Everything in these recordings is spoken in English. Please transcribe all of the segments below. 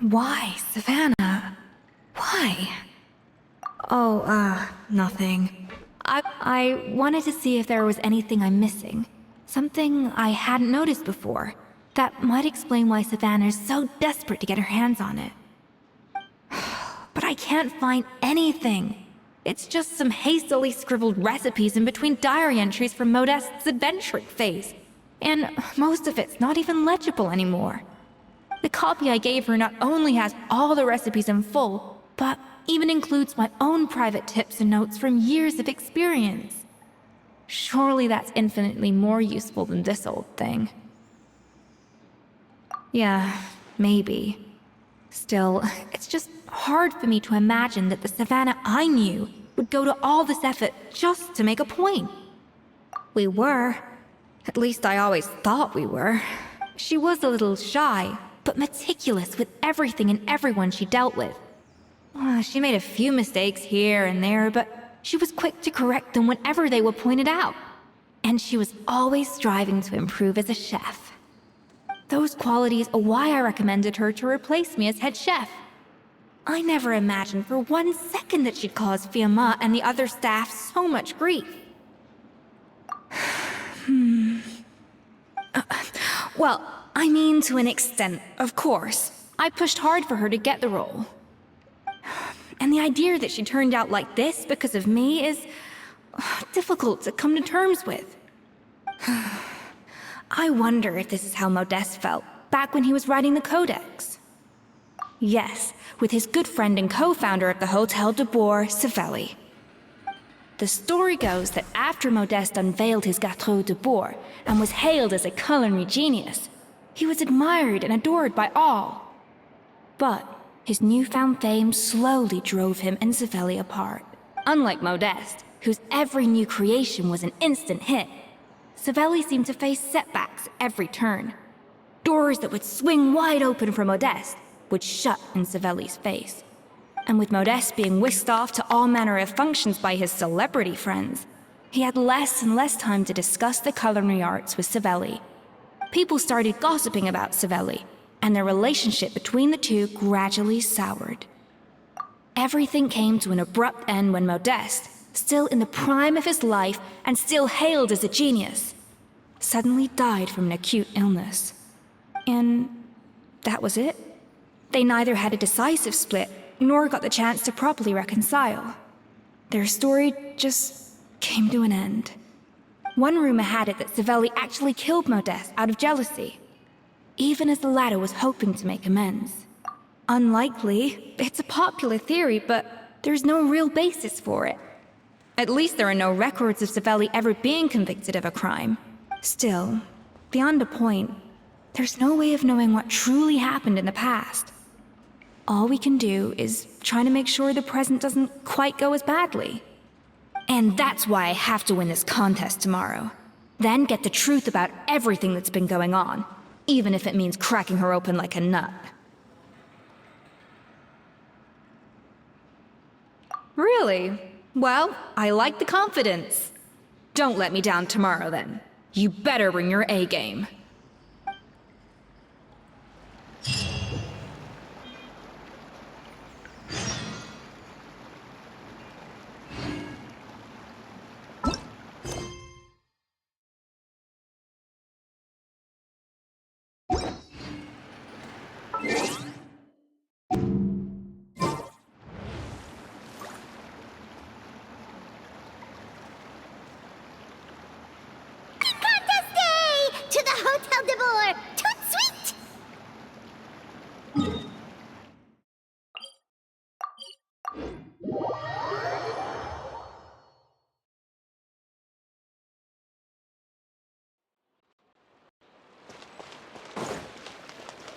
Why, Savannah? Why? Oh, nothing. I wanted to see if there was anything I'm missing. Something I hadn't noticed before. That might explain why Savannah's so desperate to get her hands on it. But I can't find anything. It's just some hastily scribbled recipes in between diary entries from Modeste's adventuring phase. And most of it's not even legible anymore. The copy I gave her not only has all the recipes in full, but even includes my own private tips and notes from years of experience. Surely that's infinitely more useful than this old thing. Yeah, maybe. Still, it's just hard for me to imagine that the Savannah I knew would go to all this effort just to make a point. We were. At least I always thought we were. She was a little shy, but meticulous with everything and everyone she dealt with. She made a few mistakes here and there, but she was quick to correct them whenever they were pointed out. And she was always striving to improve as a chef. Those qualities are why I recommended her to replace me as head chef. I never imagined for 1 second that she'd cause Fiamma and the other staff so much grief. Well, I mean to an extent, of course. I pushed hard for her to get the role. And the idea that she turned out like this because of me is difficult to come to terms with. I wonder if this is how Modeste felt back when he was writing the Codex. Yes, with his good friend and co-founder of the Hotel de Bois, Savelli. The story goes that after Modeste unveiled his Gâteau de Bois and was hailed as a culinary genius, he was admired and adored by all. But his newfound fame slowly drove him and Savelli apart. Unlike Modeste, whose every new creation was an instant hit, Savelli seemed to face setbacks every turn. Doors that would swing wide open for Modeste would shut in Savelli's face. And with Modeste being whisked off to all manner of functions by his celebrity friends, he had less and less time to discuss the culinary arts with Savelli. People started gossiping about Savelli, and their relationship between the two gradually soured. Everything came to an abrupt end when Modeste, still in the prime of his life and still hailed as a genius, suddenly died from an acute illness. And that was it. They neither had a decisive split, nor got the chance to properly reconcile. Their story just came to an end. One rumor had it that Savelli actually killed Modeste out of jealousy, even as the latter was hoping to make amends. Unlikely, it's a popular theory, but there's no real basis for it. At least there are no records of Savelli ever being convicted of a crime. Still, beyond a point, there's no way of knowing what truly happened in the past. All we can do is try to make sure the present doesn't quite go as badly. And that's why I have to win this contest tomorrow. Then get the truth about everything that's been going on, even if it means cracking her open like a nut. Really? Well, I like the confidence. Don't let me down tomorrow, then. You better bring your A game.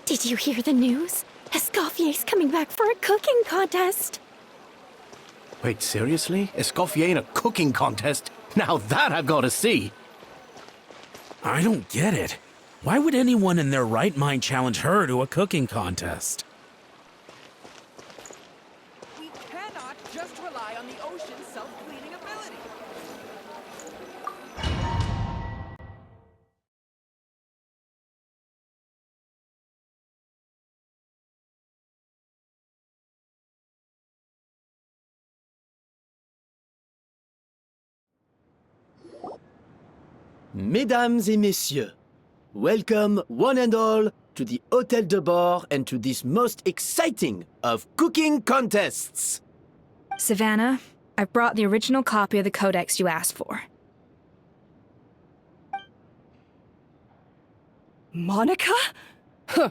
Did you hear the news? Escoffier's coming back for a cooking contest. Wait, seriously? Escoffier in a cooking contest? Now that I've got to see! I don't get it. Why would anyone in their right mind challenge her to a cooking contest? Mesdames et messieurs, welcome one and all to the Hôtel de Bord and to this most exciting of cooking contests. Savannah, I've brought the original copy of the codex you asked for. Monica? Huh.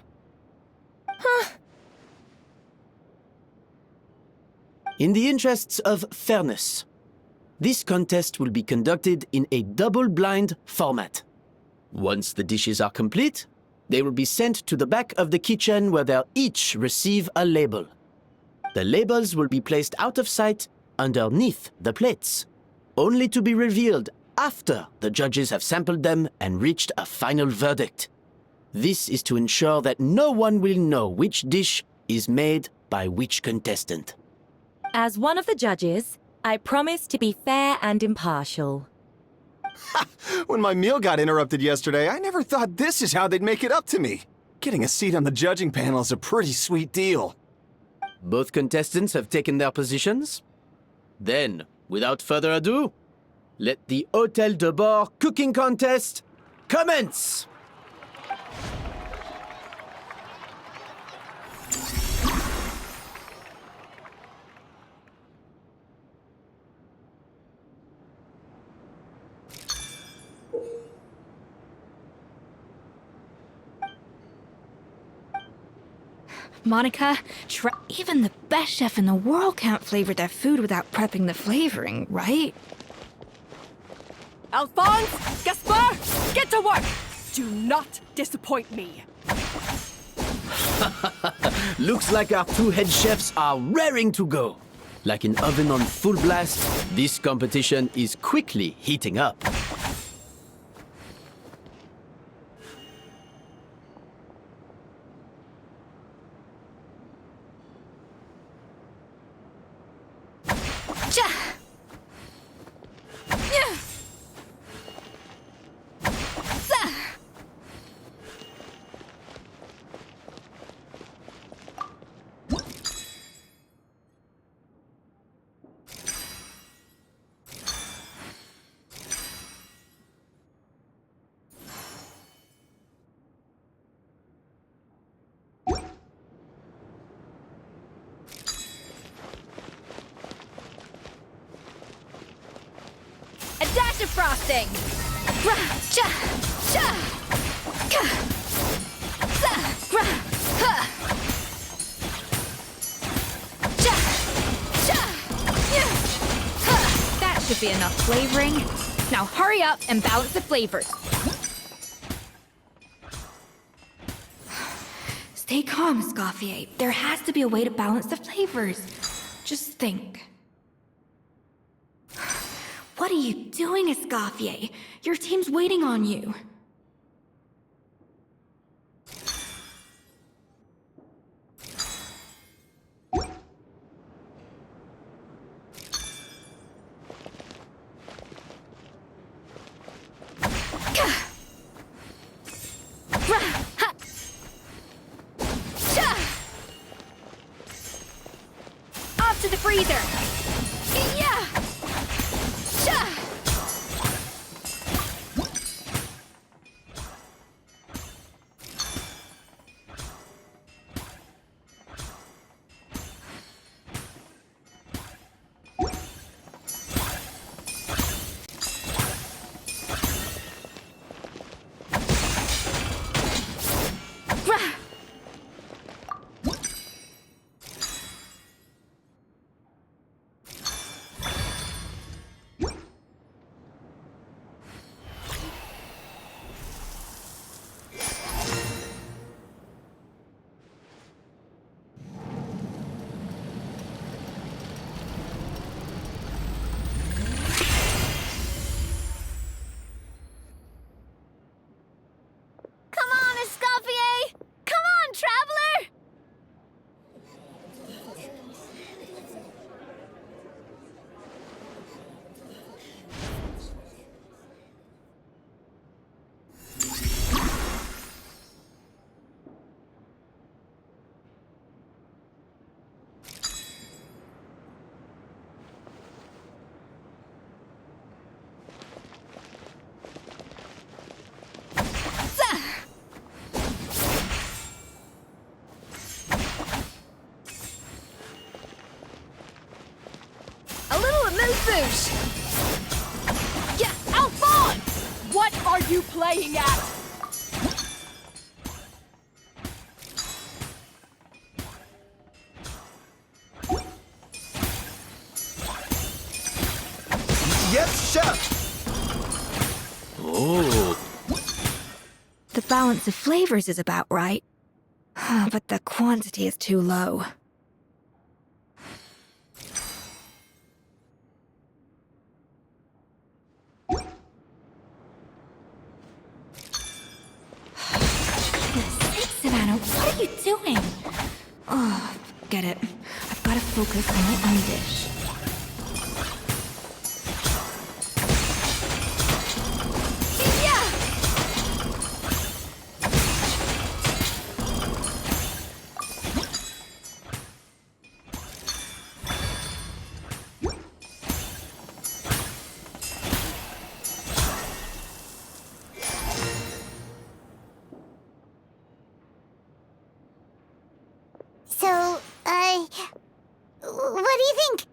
In the interests of fairness, this contest will be conducted in a double-blind format. Once the dishes are complete, they will be sent to the back of the kitchen where they'll each receive a label. The labels will be placed out of sight underneath the plates, only to be revealed after the judges have sampled them and reached a final verdict. This is to ensure that no one will know which dish is made by which contestant. As one of the judges, I promise to be fair and impartial. When my meal got interrupted yesterday, I never thought this is how they'd make it up to me. Getting a seat on the judging panel is a pretty sweet deal. Both contestants have taken their positions. Then, without further ado, let the Hôtel de Bord cooking contest commence! Monica, even the best chef in the world can't flavor their food without prepping the flavoring, right? Alphonse! Gaspar! Get to work! Do not disappoint me. Looks like our two head chefs are raring to go. Like an oven on full blast, this competition is quickly heating up. A dash of frosting! That should be enough flavoring. Now hurry up and balance the flavors. Stay calm, Escoffier. There has to be a way to balance the flavors. Just think. What are you doing, Escoffier? Your team's waiting on you. Off to the freezer! Yeah! flavors. Yeah, Alphonse! What are you playing at? Yes, chef! Oh, The balance of flavors is about right, but the quantity is too low. Savannah, what are you doing? Oh, get it. I've got to focus on my own dish. So, what do you think?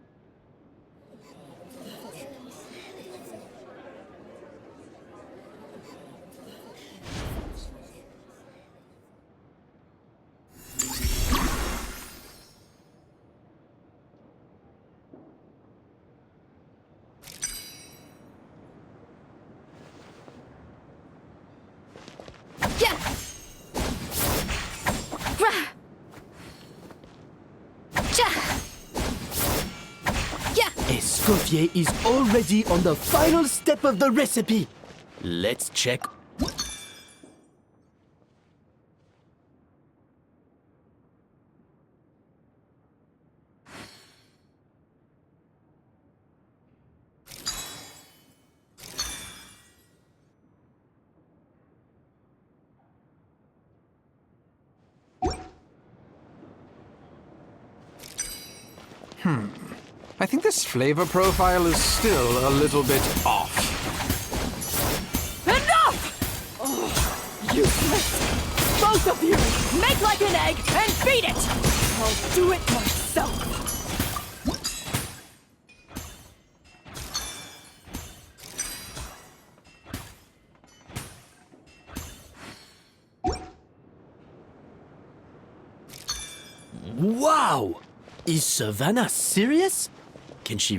Escoffier is already on the final step of the recipe. Let's check. I think this flavor profile is still a little bit off. Enough! Oh, useless! Both of you! Make like an egg and beat it! I'll do it myself! Wow! Is Savannah serious? Can she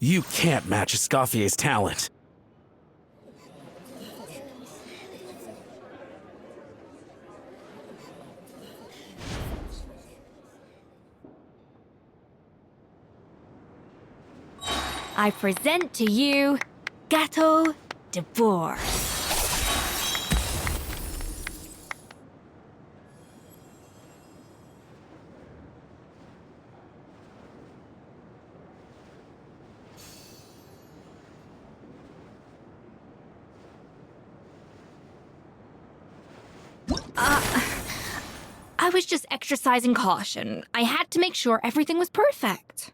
You can't match Escoffier's talent. I present to you Gâteau de Bourg. I was just exercising caution. I had to make sure everything was perfect.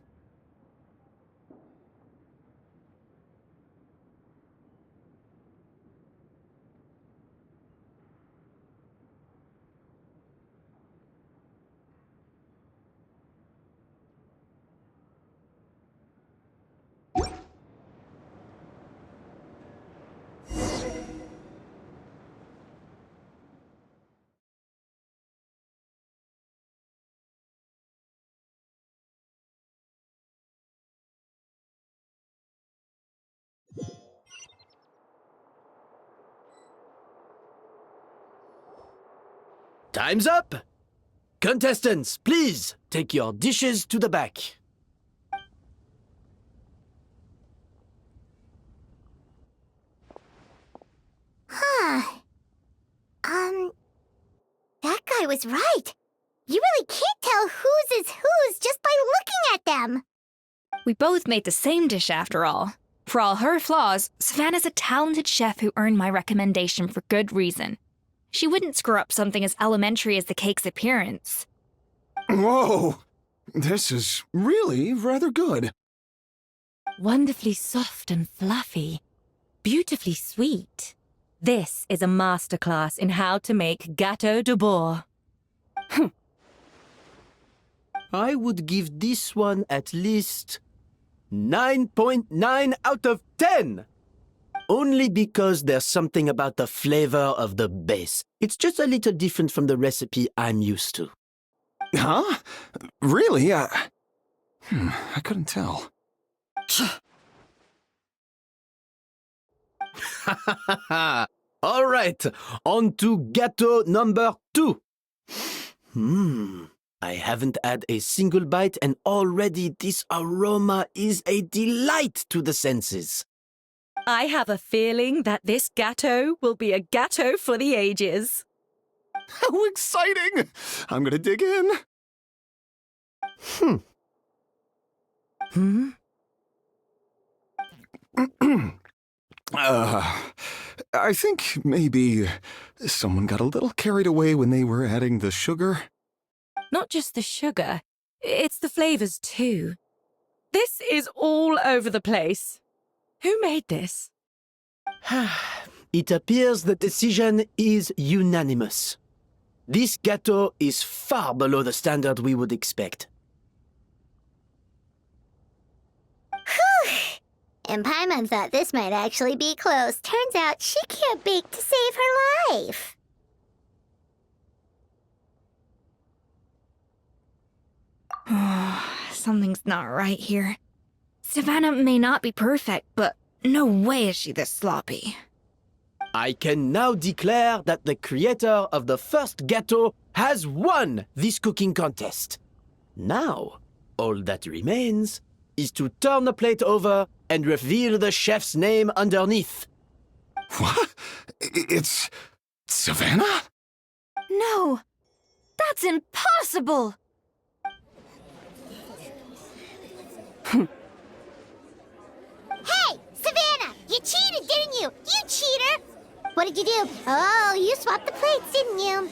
Time's up! Contestants, please take your dishes to the back. That guy was right. You really can't tell whose is whose just by looking at them. We both made the same dish after all. For all her flaws, Savannah's a talented chef who earned my recommendation for good reason. She wouldn't screw up something as elementary as the cake's appearance. Whoa! This is really rather good. Wonderfully soft and fluffy. Beautifully sweet. This is a masterclass in how to make Gâteau de Bourg. I would give this one at least 9.9 out of 10! Only because there's something about the flavor of the base. It's just a little different from the recipe I'm used to. Huh? Really? I couldn't tell. All right, on to gâteau number 2. I haven't had a single bite and already this aroma is a delight to the senses. I have a feeling that this gâteau will be a gâteau for the ages. How exciting! I'm gonna dig in. I think maybe someone got a little carried away when they were adding the sugar. Not just the sugar, it's the flavors too. This is all over the place. Who made this? It appears the decision is unanimous. This gâteau is far below the standard we would expect. And Paimon thought this might actually be close. Turns out she can't bake to save her life. Something's not right here. Savannah may not be perfect, but no way is she this sloppy. I can now declare that the creator of the first gâteau has won this cooking contest. Now, all that remains is to turn the plate over and reveal the chef's name underneath. What? It's Savannah? No! That's impossible! Hey, Savannah! You cheated, didn't you? You cheater! What did you do? Oh, you swapped the plates, didn't you?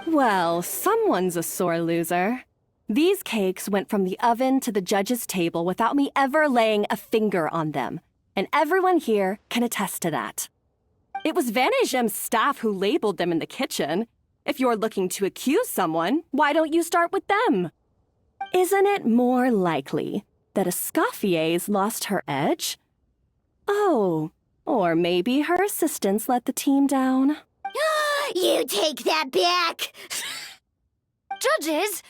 Well, someone's a sore loser. These cakes went from the oven to the judge's table without me ever laying a finger on them. And everyone here can attest to that. It was Vanishem's staff who labeled them in the kitchen. If you're looking to accuse someone, why don't you start with them? Isn't it more likely that Escoffier's lost her edge? Oh, or maybe her assistants let the team down. You take that back! Judges,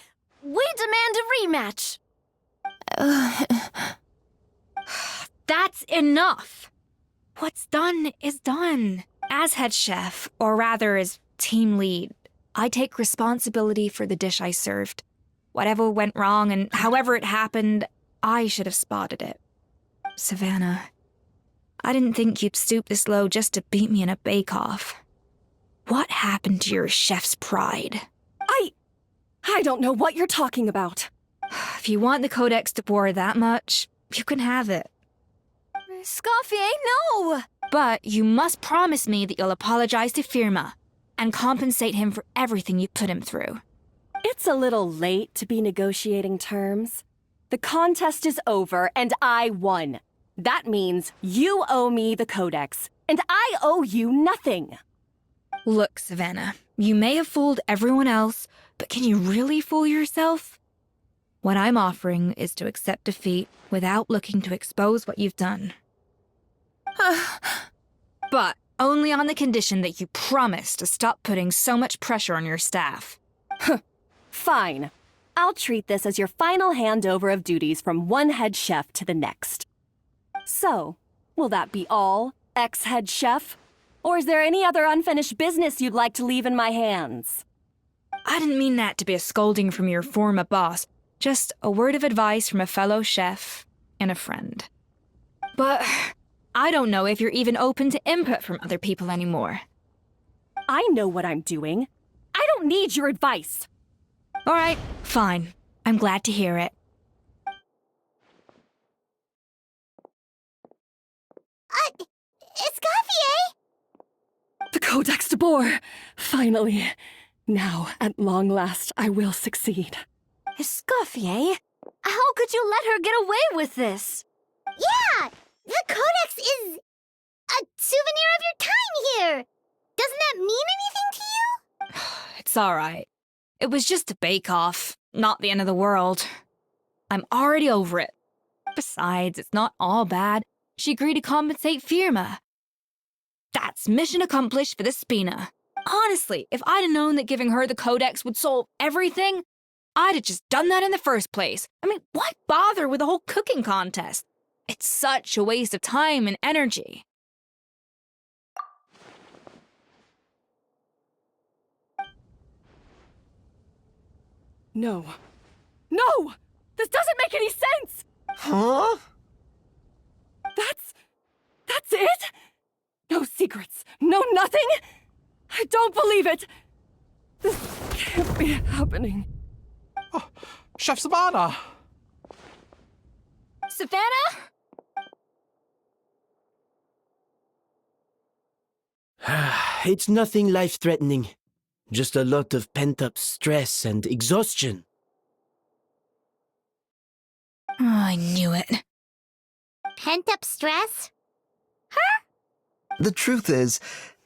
we demand a rematch. That's enough! What's done is done. As head chef, or rather as team lead, I take responsibility for the dish I served. Whatever went wrong and however it happened, I should have spotted it. Savannah, I didn't think you'd stoop this low just to beat me in a bake-off. What happened to your chef's pride? I don't know what you're talking about. If you want the Codex de Boer that much, you can have it. Escoffier, no! But you must promise me that you'll apologize to Firma and compensate him for everything you put him through. It's a little late to be negotiating terms. The contest is over, and I won. That means you owe me the Codex, and I owe you nothing. Look, Savannah, you may have fooled everyone else, but can you really fool yourself? What I'm offering is to accept defeat without looking to expose what you've done. But only on the condition that you promise to stop putting so much pressure on your staff. Fine. I'll treat this as your final handover of duties from one head chef to the next. So, will that be all, ex-head chef? Or is there any other unfinished business you'd like to leave in my hands? I didn't mean that to be a scolding from your former boss, just a word of advice from a fellow chef and a friend. But I don't know if you're even open to input from other people anymore. I know what I'm doing. I don't need your advice. All right, fine. I'm glad to hear it. Escoffier! The Codex de Boer! Finally. Now, at long last, I will succeed. Escoffier? How could you let her get away with this? Yeah! The Codex is a souvenir of your time here! Doesn't that mean anything to you? It's all right. It was just a bake-off, not the end of the world. I'm already over it. Besides, it's not all bad. She agreed to compensate Firma. That's mission accomplished for the Spina. Honestly, if I'd have known that giving her the Codex would solve everything, I'd have just done that in the first place. I mean, why bother with the whole cooking contest? It's such a waste of time and energy. No. No! This doesn't make any sense! Huh? That's it? No secrets, no nothing? I don't believe it! This can't be happening. Oh, Chef Savannah! Savannah? It's nothing life-threatening. Just a lot of pent-up stress and exhaustion. Oh, I knew it. Pent-up stress? The truth is,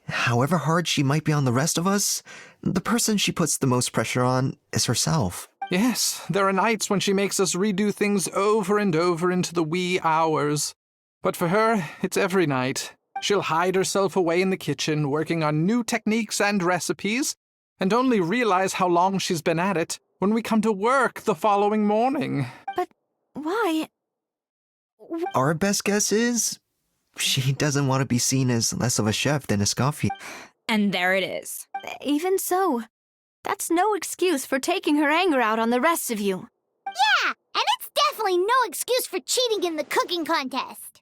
however hard she might be on the rest of us, the person she puts the most pressure on is herself. Yes, there are nights when she makes us redo things over and over into the wee hours. But for her, it's every night. She'll hide herself away in the kitchen, working on new techniques and recipes, and only realize how long she's been at it when we come to work the following morning. But why? Our best guess is she doesn't want to be seen as less of a chef than a Escoffier. And there it is. Even so, that's no excuse for taking her anger out on the rest of you. Yeah, and it's definitely no excuse for cheating in the cooking contest.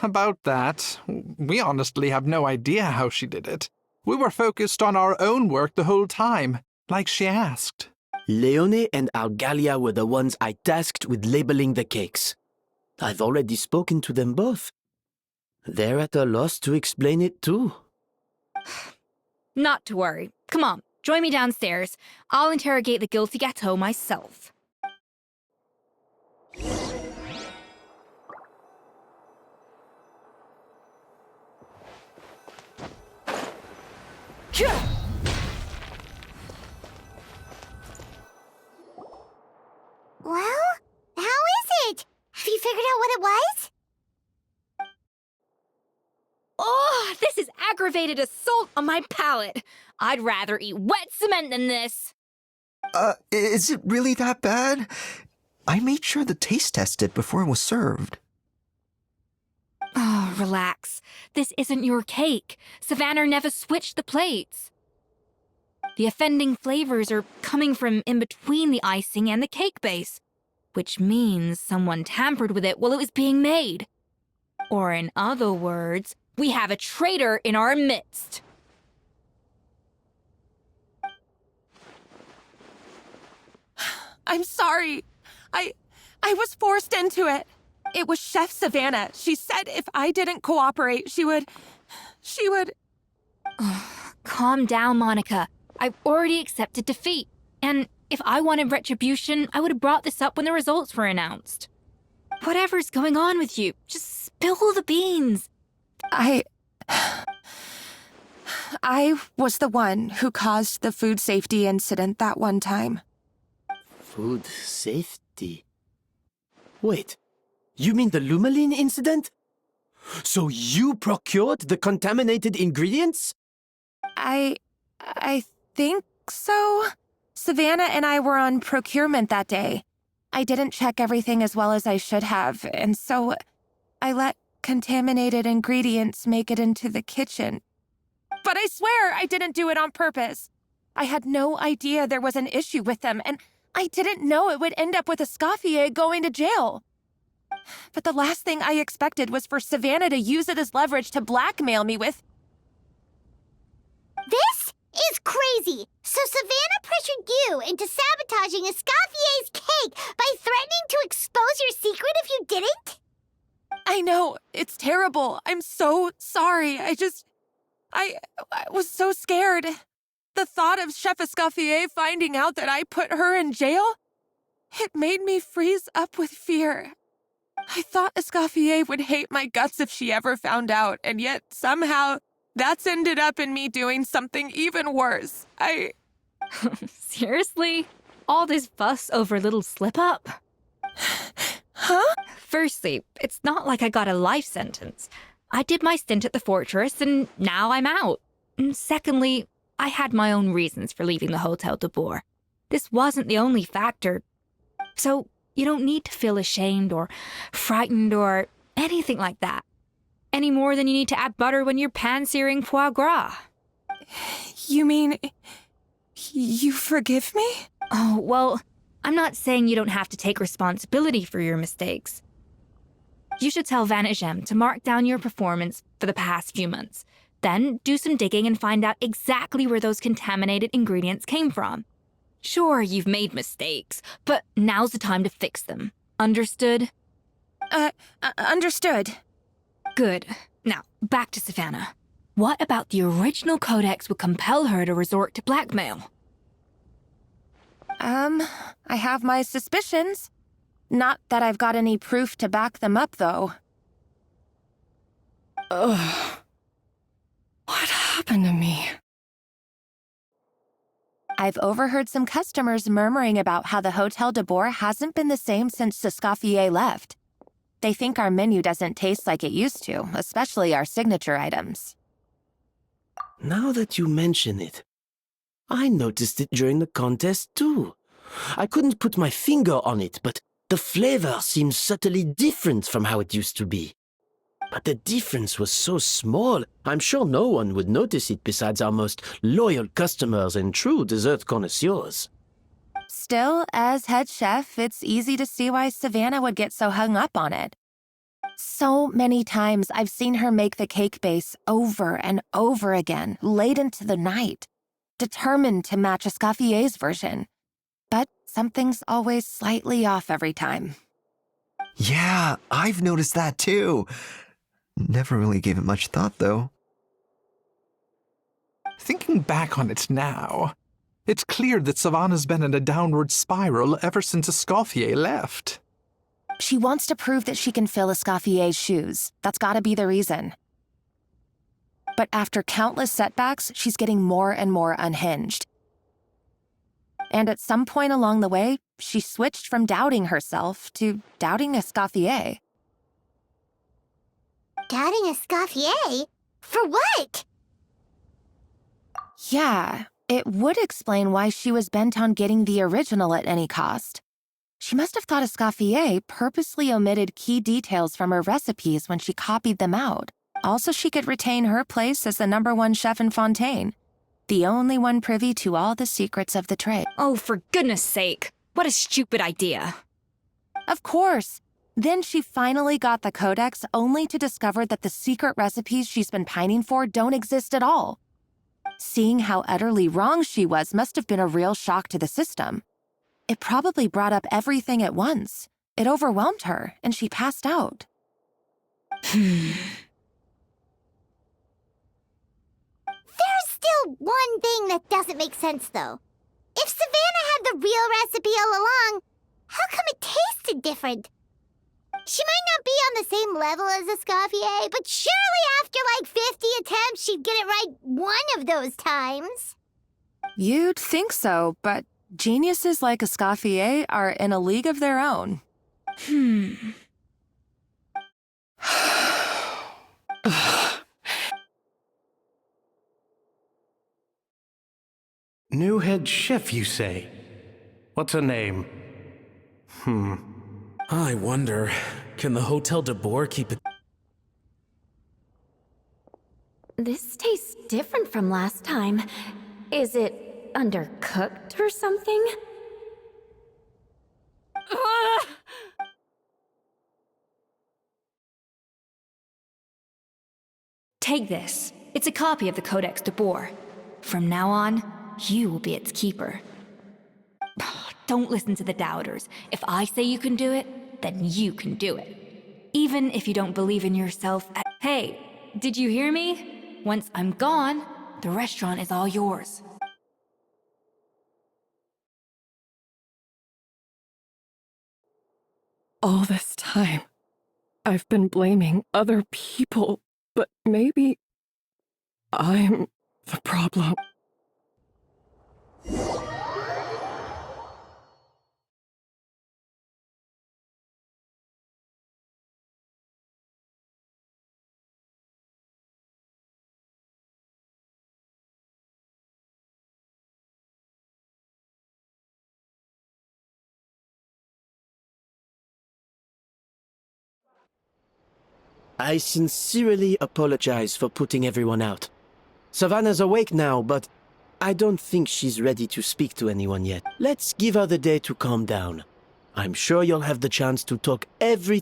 About that, we honestly have no idea how she did it. We were focused on our own work the whole time, like she asked. Leone and Algalia were the ones I tasked with labeling the cakes. I've already spoken to them both. They're at a loss to explain it too. Not to worry. Come on, join me downstairs. I'll interrogate the guilty gâteau myself. Well, how is it? Have you figured out what it was? Oh, this is aggravated assault on my palate. I'd rather eat wet cement than this. Is it really that bad? I made sure to taste test it before it was served. Oh, relax. This isn't your cake. Savannah never switched the plates. The offending flavors are coming from in between the icing and the cake base, which means someone tampered with it while it was being made. Or in other words, we have a traitor in our midst. I'm sorry. I was forced into it. It was Chef Savannah. She said if I didn't cooperate, she would... Calm down, Monica. I've already accepted defeat. And if I wanted retribution, I would have brought this up when the results were announced. Whatever's going on with you, just spill the beans. I was the one who caused the food safety incident that one time. Food safety? Wait, you mean the Lumaline incident? So you procured the contaminated ingredients? I think so. Savannah and I were on procurement that day. I didn't check everything as well as I should have, and so I let contaminated ingredients make it into the kitchen. But I swear I didn't do it on purpose. I had no idea there was an issue with them, and I didn't know it would end up with Escoffier going to jail. But the last thing I expected was for Savannah to use it as leverage to blackmail me with... This is crazy! So Savannah pressured you into sabotaging Escoffier's cake by threatening to expose your secret if you didn't? I know, it's terrible. I'm so sorry. I was so scared. The thought of Chef Escoffier finding out that I put her in jail, it made me freeze up with fear. I thought Escoffier would hate my guts if she ever found out, and yet somehow that's ended up in me doing something even worse. Seriously? All this fuss over a little slip-up? Huh? Firstly, it's not like I got a life sentence. I did my stint at the fortress, and now I'm out. And secondly, I had my own reasons for leaving the Hotel de Boer. This wasn't the only factor. So you don't need to feel ashamed or frightened or anything like that. Any more than you need to add butter when you're pan-searing foie gras. You mean... you forgive me? Oh, well, I'm not saying you don't have to take responsibility for your mistakes. You should tell Vanagem to mark down your performance for the past few months. Then do some digging and find out exactly where those contaminated ingredients came from. Sure, you've made mistakes, but now's the time to fix them. Understood? Understood. Good. Now, back to Savannah. What about the original codex would compel her to resort to blackmail? I have my suspicions. Not that I've got any proof to back them up, though. Ugh. What happened to me? I've overheard some customers murmuring about how the Hotel de Boer hasn't been the same since Escoffier left. They think our menu doesn't taste like it used to, especially our signature items. Now that you mention it, I noticed it during the contest too. I couldn't put my finger on it, but the flavor seems subtly different from how it used to be. But the difference was so small, I'm sure no one would notice it besides our most loyal customers and true dessert connoisseurs. Still, as head chef, it's easy to see why Savannah would get so hung up on it. So many times I've seen her make the cake base over and over again, late into the night, determined to match Escoffier's version. But something's always slightly off every time. Yeah, I've noticed that too. Never really gave it much thought, though. Thinking back on it now, it's clear that Savannah's been in a downward spiral ever since Escoffier left. She wants to prove that she can fill Escoffier's shoes. That's gotta be the reason. But after countless setbacks, she's getting more and more unhinged. And at some point along the way, she switched from doubting herself to doubting Escoffier. Doubting Escoffier? For what? Yeah, it would explain why she was bent on getting the original at any cost. She must have thought Escoffier purposely omitted key details from her recipes when she copied them out. Also, she could retain her place as the #1 chef in Fontaine, the only one privy to all the secrets of the trade. Oh, for goodness sake. What a stupid idea. Of course. Then she finally got the codex only to discover that the secret recipes she's been pining for don't exist at all. Seeing how utterly wrong she was must have been a real shock to the system. It probably brought up everything at once. It overwhelmed her, and she passed out. There's still one thing that doesn't make sense, though. If Savannah had the real recipe all along, how come it tasted different? She might not be on the same level as Escoffier, but surely after like 50 attempts, she'd get it right one of those times. You'd think so, but geniuses like Escoffier are in a league of their own. New head chef, you say? What's her name? I wonder, can the Hotel de Boer keep it? This tastes different from last time. Is it undercooked or something? Take this. It's a copy of the Codex de Boer. From now on, you will be its keeper. Don't listen to the doubters. If I say you can do it, then you can do it. Even if you don't believe in yourself. Hey, did you hear me? Once I'm gone, the restaurant is all yours. All this time, I've been blaming other people, but maybe I'm the problem. I sincerely apologize for putting everyone out. Savannah's awake now, but I don't think she's ready to speak to anyone yet. Let's give her the day to calm down. I'm sure you'll have the chance to talk every...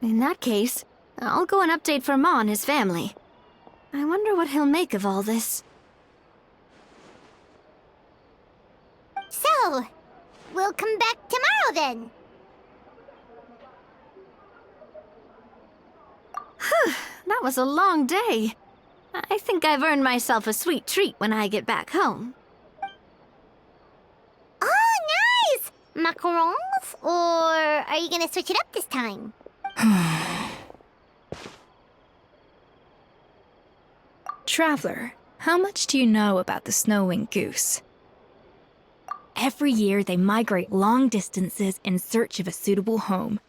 In that case, I'll go and update for Ma and his family. I wonder what he'll make of all this. So, we'll come back tomorrow then. That was a long day. I think I've earned myself a sweet treat when I get back home. Oh, nice! Macarons? Or are you gonna switch it up this time? Traveler, how much do you know about the snow-winged goose? Every year they migrate long distances in search of a suitable home.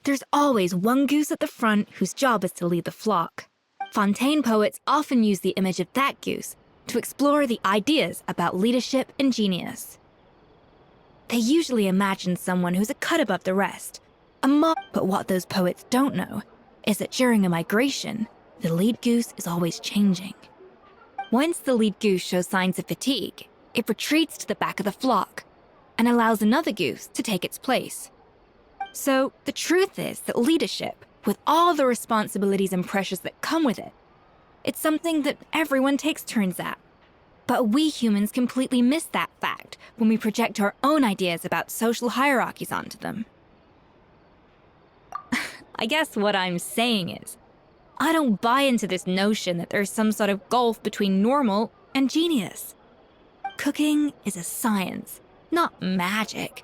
There's always one goose at the front whose job is to lead the flock. Fontaine poets often use the image of that goose to explore the ideas about leadership and genius. They usually imagine someone who's a cut above the rest, but what those poets don't know is that during a migration, the lead goose is always changing. Once the lead goose shows signs of fatigue, it retreats to the back of the flock and allows another goose to take its place. So, the truth is that leadership, with all the responsibilities and pressures that come with it, it's something that everyone takes turns at. But we humans completely miss that fact when we project our own ideas about social hierarchies onto them. I guess what I'm saying is, I don't buy into this notion that there's some sort of gulf between normal and genius. Cooking is a science, not magic.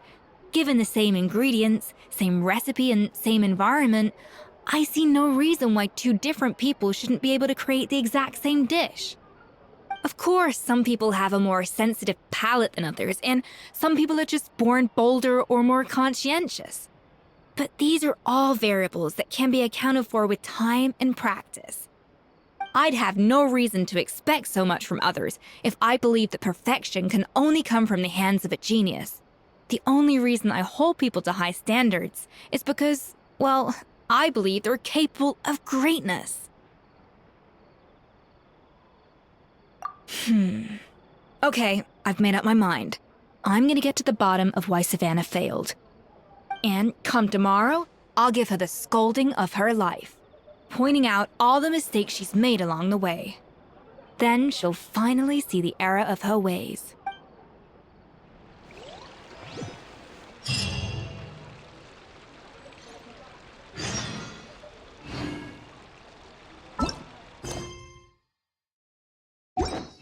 Given the same ingredients, same recipe, and same environment, I see no reason why two different people shouldn't be able to create the exact same dish. Of course, some people have a more sensitive palate than others, and some people are just born bolder or more conscientious. But these are all variables that can be accounted for with time and practice. I'd have no reason to expect so much from others if I believed that perfection can only come from the hands of a genius. The only reason I hold people to high standards is because, well, I believe they're capable of greatness. Okay, I've made up my mind. I'm gonna get to the bottom of why Savannah failed. And come tomorrow, I'll give her the scolding of her life, pointing out all the mistakes she's made along the way. Then she'll finally see the error of her ways.